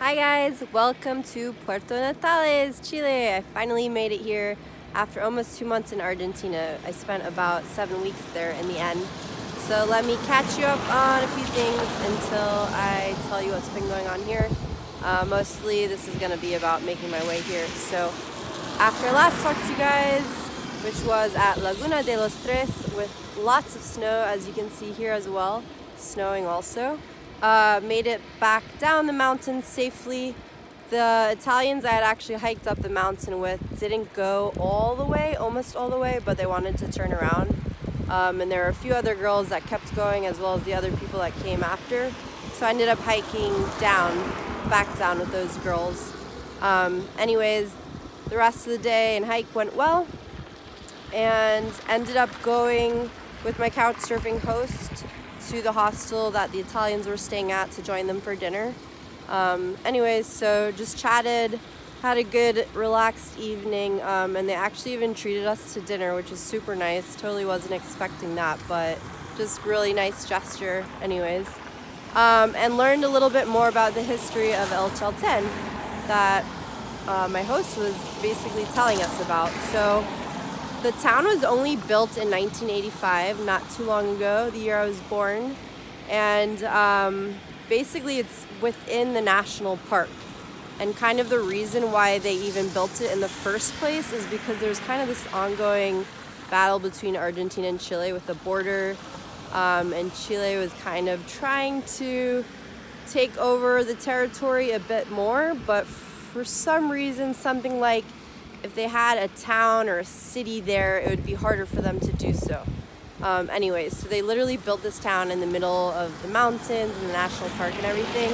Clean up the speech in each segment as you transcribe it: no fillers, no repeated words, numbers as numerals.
Hi guys, welcome to Puerto Natales, Chile. I finally made it here after almost 2 months in Argentina. I spent about 7 weeks there in the end. So let me catch you up on a few things until I tell you what's been going on here. Mostly this is going to be about making my way here. So after I last talked to you guys, which was at Laguna de los Tres with lots of snow, as you can see here as well, snowing also. Made it back down the mountain safely. The Italians I had actually hiked up the mountain with didn't go all the way, almost all the way, but they wanted to turn around. And there were a few other girls that kept going as well as the other people that came after. So I ended up hiking back down with those girls. Anyways, the rest of the day and hike went well and ended up going with my couch surfing host to the hostel that the Italians were staying at to join them for dinner. Anyways, so just chatted, had a good relaxed evening, and they actually even treated us to dinner, which was super nice. Totally wasn't expecting that, but just really nice gesture anyways. And learned a little bit more about the history of El Chalten that my host was basically telling us about. So the town was only built in 1985, not too long ago, the year I was born. And basically it's within the national park. And kind of the reason why they even built it in the first place is because there's kind of this ongoing battle between Argentina and Chile with the border. And Chile was kind of trying to take over the territory a bit more, but for some reason, something like if they had a town or a city there, it would be harder for them to do so. Anyways, so they literally built this town in the middle of the mountains and the national park and everything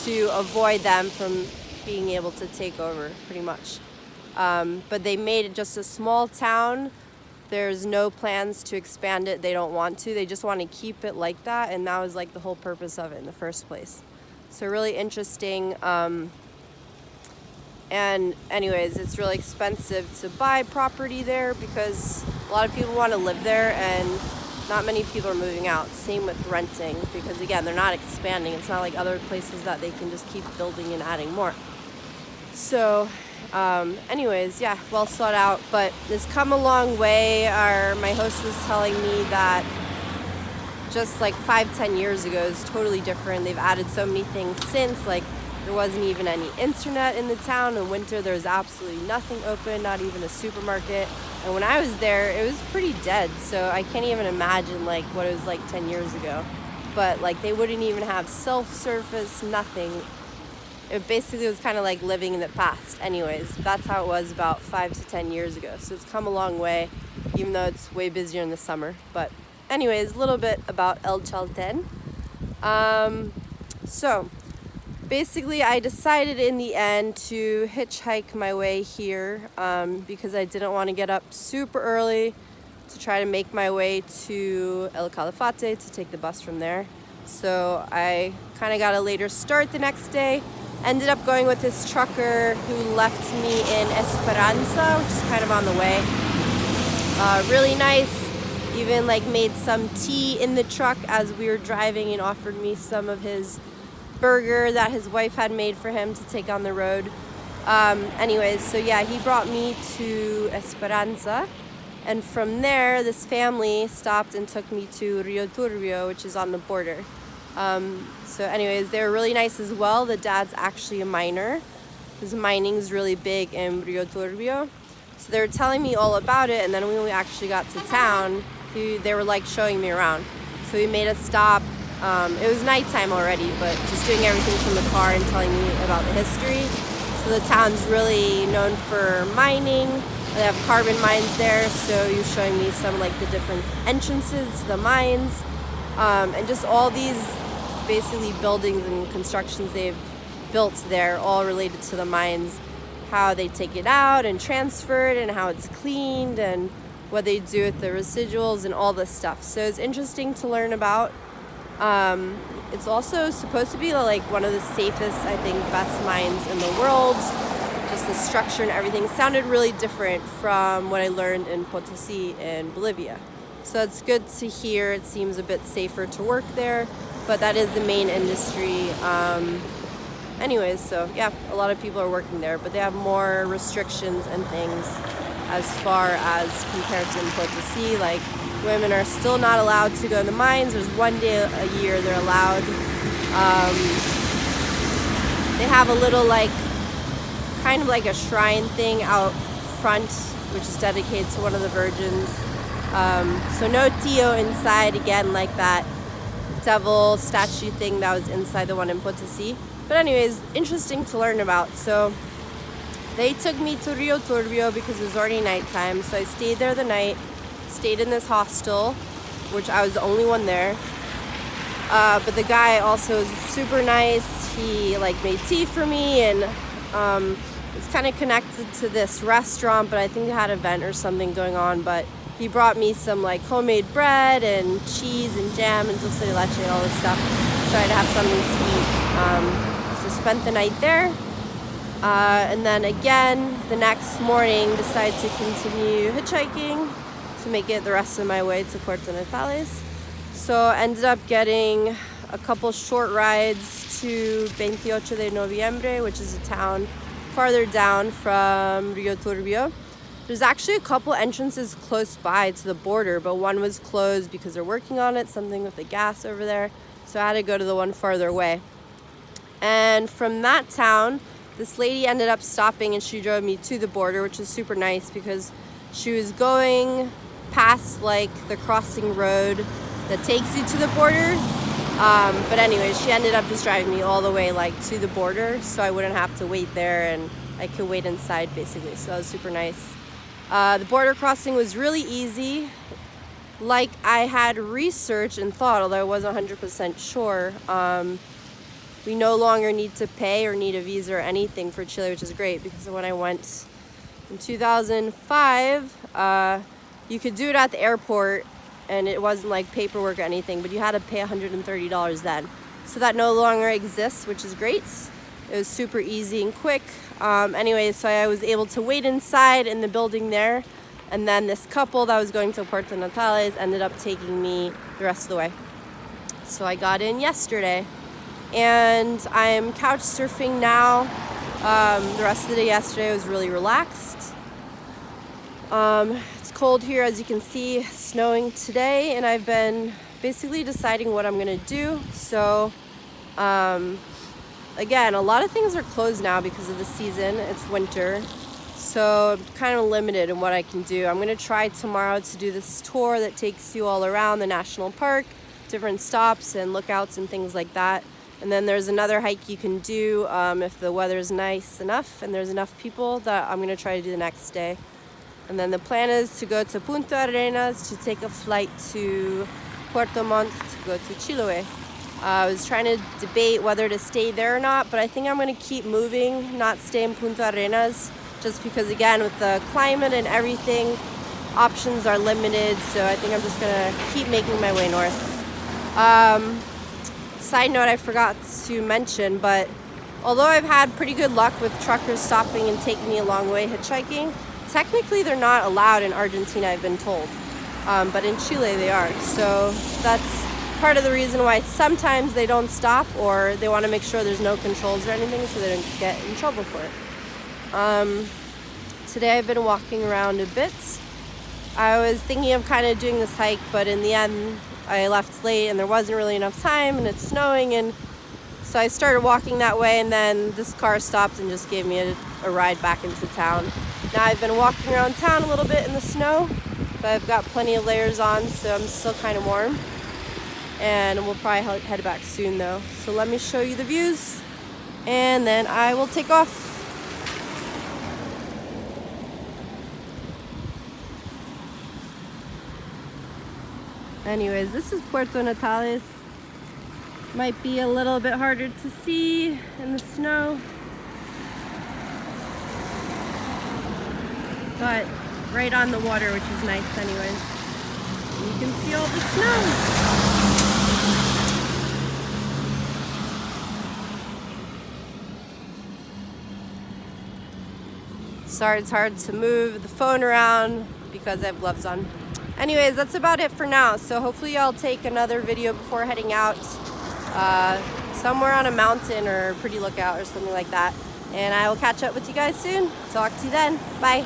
to avoid them from being able to take over, pretty much. But they made it just a small town. There's no plans to expand it. They don't want to. They just want to keep it like that, and that was like the whole purpose of it in the first place. So really interesting. And anyways, it's really expensive to buy property there because a lot of people want to live there and not many people are moving out. Same with renting because, again, they're not expanding. It's not like other places that they can just keep building and adding more. So anyways, yeah, well thought out, but it's come a long way. My host was telling me that just like 5-10 years ago is totally different. They've added so many things since, like there wasn't even any internet in the town. In winter, there was absolutely nothing open, not even a supermarket. And when I was there, it was pretty dead. So I can't even imagine like what it was like 10 years ago. But like they wouldn't even have self-service, nothing. It basically was kind of like living in the past. Anyways, that's how it was about 5 to 10 years ago. So it's come a long way, even though it's way busier in the summer. But anyways, a little bit about El Chalten. So basically, I decided in the end to hitchhike my way here because I didn't want to get up super early to try to make my way to El Calafate to take the bus from there. So I kind of got a later start the next day. Ended up going with this trucker who left me in Esperanza, which is kind of on the way. Really nice. Even like made some tea in the truck as we were driving and offered me some of his burger that his wife had made for him to take on the road. Anyways, so yeah, he brought me to Esperanza, and from there this family stopped and took me to Rio Turbio, which is on the border. So anyways, they were really nice as well. The dad's actually a miner because mining's really big in Rio Turbio. So they were telling me all about it, and then when we actually got to town, they were like showing me around. So we made a stop. It was nighttime already, but just doing everything from the car and telling me about the history. So the town's really known for mining. They have carbon mines there, so you're showing me some like the different entrances to the mines, and just all these basically buildings and constructions they've built there, all related to the mines, how they take it out and transfer it and how it's cleaned and what they do with the residuals and all this stuff. So it's interesting to learn about. It's also supposed to be like one of the safest, I think, best mines in the world. Just the structure and everything sounded really different from what I learned in Potosí in Bolivia. So it's good to hear. It seems a bit safer to work there, but that is the main industry. anyways, so yeah, a lot of people are working there, but they have more restrictions and things as far as compared to in Potosí. Like, women are still not allowed to go in the mines. There's one day a year they're allowed. They have a little, like, kind of like a shrine thing out front, which is dedicated to one of the virgins. So no Tio inside, again, like that devil statue thing that was inside the one in Potosí. But anyways, interesting to learn about. So they took me to Rio Turbio because it was already nighttime. So I stayed there the night, stayed in this hostel, which I was the only one there. But the guy also was super nice. He like made tea for me, and it's kind of connected to this restaurant, but I think they had an event or something going on. But he brought me some like homemade bread and cheese and jam and dulce de leche and all this stuff. So I'd have something to eat. So spent the night there. And then again, the next morning, decided to continue hitchhiking to make it the rest of my way to Puerto Natales. So ended up getting a couple short rides to 28 de Noviembre, which is a town farther down from Rio Turbio. There's actually a couple entrances close by to the border, but one was closed because they're working on it, something with the gas over there. So I had to go to the one farther away. And from that town, this lady ended up stopping and she drove me to the border, which was super nice because she was going past like the crossing road that takes you to the border. But anyway, she ended up just driving me all the way like to the border, so I wouldn't have to wait there and I could wait inside basically. So that was super nice. The border crossing was really easy. Like I had researched and thought, although I wasn't 100% sure. We no longer need to pay or need a visa or anything for Chile, which is great because when I went in 2005, you could do it at the airport and it wasn't like paperwork or anything, but you had to pay $130 then. So that no longer exists, which is great. It was super easy and quick. Anyway, so I was able to wait inside in the building there, and then this couple that was going to Puerto Natales ended up taking me the rest of the way. So I got in yesterday. And I'm couch surfing now. The rest of the day yesterday was really relaxed. It's cold here, as you can see, snowing today, and I've been basically deciding what I'm gonna do. So, again, a lot of things are closed now because of the season. It's winter, so I'm kind of limited in what I can do. I'm gonna try tomorrow to do this tour that takes you all around the national park, different stops and lookouts and things like that. And then there's another hike you can do if the weather's nice enough and there's enough people that I'm gonna try to do the next day. And then the plan is to go to Punta Arenas to take a flight to Puerto Montt to go to Chiloé. I was trying to debate whether to stay there or not, but I think I'm gonna keep moving, not stay in Punta Arenas, just because again, with the climate and everything, options are limited. So I think I'm just gonna keep making my way north. Side note I forgot to mention, but although I've had pretty good luck with truckers stopping and taking me a long way hitchhiking, technically they're not allowed in Argentina, I've been told. But in Chile they are. So that's part of the reason why sometimes they don't stop, or they want to make sure there's no controls or anything so they don't get in trouble for it. Today I've been walking around a bit. I was thinking of kind of doing this hike, but in the end I left late and there wasn't really enough time and it's snowing, and so I started walking that way, and then this car stopped and just gave me a ride back into town. Now I've been walking around town a little bit in the snow, but I've got plenty of layers on, so I'm still kind of warm. And we'll probably head back soon though. So let me show you the views and then I will take off. Anyways, this is Puerto Natales. Might be a little bit harder to see in the snow, but right on the water, which is nice anyways. And you can see all the snow. Sorry, it's hard to move the phone around because I have gloves on. Anyways, that's about it for now. So hopefully I'll take another video before heading out. somewhere on a mountain or a pretty lookout or something like that. And I will catch up with you guys soon. Talk to you then. Bye.